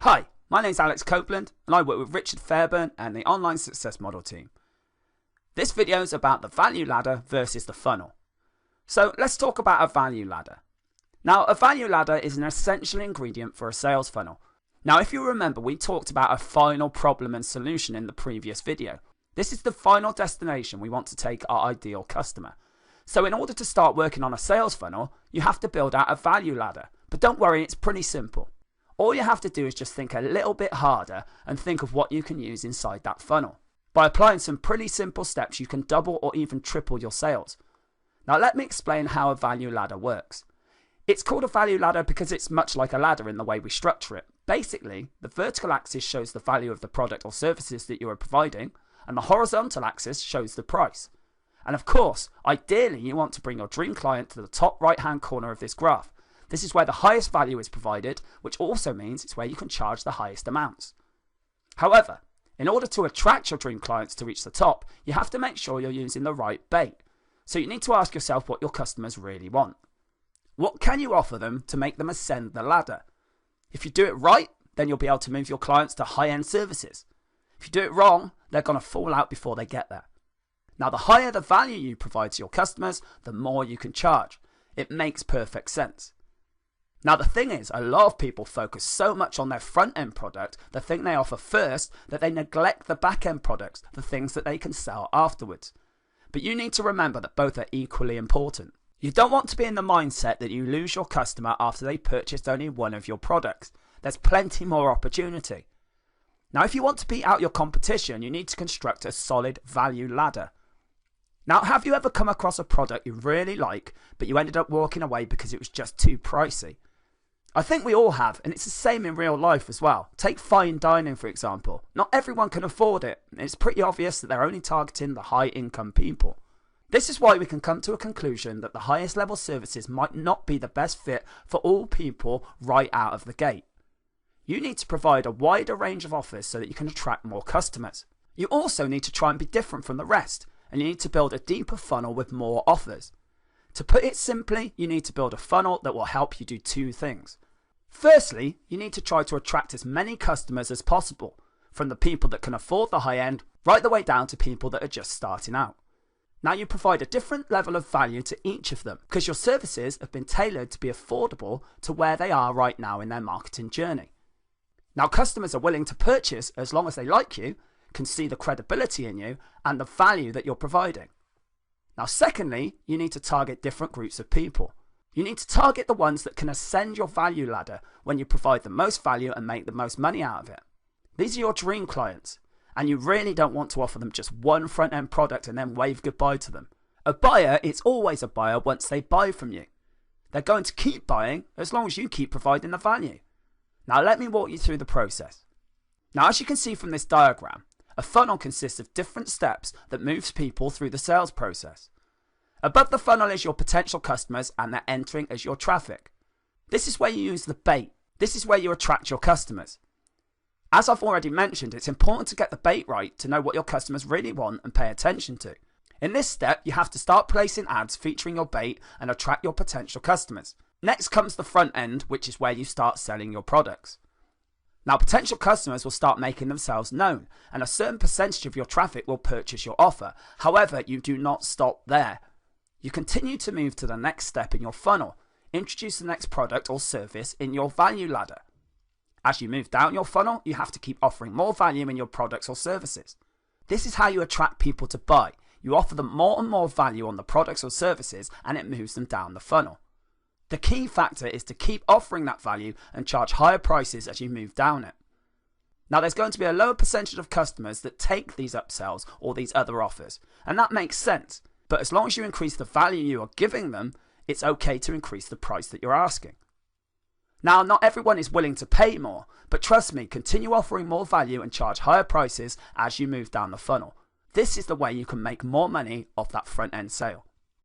Hi, my name's Alex Copeland and I work with Richard Fairburn and the Online Success Model team. This video is about the value ladder versus the funnel. So let's talk about a value ladder. Now, a value ladder is an essential ingredient for a sales funnel. Now, if you remember, we talked about a final problem and solution in the previous video. This is the final destination we want to take our ideal customer. So in order to start working on a sales funnel, you have to build out a value ladder. But don't worry, it's pretty simple. All you have to do is just think a little bit harder and think of what you can use inside that funnel. By applying some pretty simple steps, you can double or even triple your sales. Now let me explain how a value ladder works. It's called a value ladder because it's much like a ladder in the way we structure it. Basically, the vertical axis shows the value of the product or services that you are providing, and the horizontal axis shows the price. And of course, ideally you want to bring your dream client to the top right hand corner of this graph. This is where the highest value is provided, which also means it's where you can charge the highest amounts. However, in order to attract your dream clients to reach the top, you have to make sure you're using the right bait. So you need to ask yourself what your customers really want. What can you offer them to make them ascend the ladder? If you do it right, then you'll be able to move your clients to high-end services. If you do it wrong, they're going to fall out before they get there. Now, the higher the value you provide to your customers, the more you can charge. It makes perfect sense. Now, the thing is, a lot of people focus so much on their front-end product, the thing they offer first, that they neglect the back-end products, the things that they can sell afterwards. But you need to remember that both are equally important. You don't want to be in the mindset that you lose your customer after they purchased only one of your products. There's plenty more opportunity. Now, if you want to beat out your competition, you need to construct a solid value ladder. Now, have you ever come across a product you really like, but you ended up walking away because it was just too pricey? I think we all have, and it's the same in real life as well. Take fine dining, for example. Not everyone can afford it, and it's pretty obvious that they're only targeting the high-income people. This is why we can come to a conclusion that the highest level services might not be the best fit for all people right out of the gate. You need to provide a wider range of offers so that you can attract more customers. You also need to try and be different from the rest, and you need to build a deeper funnel with more offers. To put it simply, you need to build a funnel that will help you do two things. Firstly, you need to try to attract as many customers as possible, from the people that can afford the high end, right the way down to people that are just starting out. Now you provide a different level of value to each of them, because your services have been tailored to be affordable to where they are right now in their marketing journey. Now customers are willing to purchase as long as they like you, can see the credibility in you, and the value that you're providing. Now secondly, you need to target different groups of people. You need to target the ones that can ascend your value ladder when you provide the most value and make the most money out of it. These are your dream clients, and you really don't want to offer them just one front-end product and then wave goodbye to them. A buyer is always a buyer once they buy from you. They're going to keep buying as long as you keep providing the value. Now let me walk you through the process. Now as you can see from this diagram, a funnel consists of different steps that moves people through the sales process. Above the funnel is your potential customers, and they're entering as your traffic. This is where you use the bait. This is where you attract your customers. As I've already mentioned, it's important to get the bait right to know what your customers really want and pay attention to. In this step, you have to start placing ads featuring your bait and attract your potential customers. Next comes the front end, which is where you start selling your products. Now, potential customers will start making themselves known, and a certain percentage of your traffic will purchase your offer. However, you do not stop there. You continue to move to the next step in your funnel. Introduce the next product or service in your value ladder. As you move down your funnel, you have to keep offering more value in your products or services. This is how you attract people to buy. You offer them more and more value on the products or services, and it moves them down the funnel. The key factor is to keep offering that value and charge higher prices as you move down it. Now there's going to be a lower percentage of customers that take these upsells or these other offers, and that makes sense. But as long as you increase the value you are giving them, it's okay to increase the price that you're asking. Now, not everyone is willing to pay more, but trust me, continue offering more value and charge higher prices as you move down the funnel. This is the way you can make more money off that front end sale.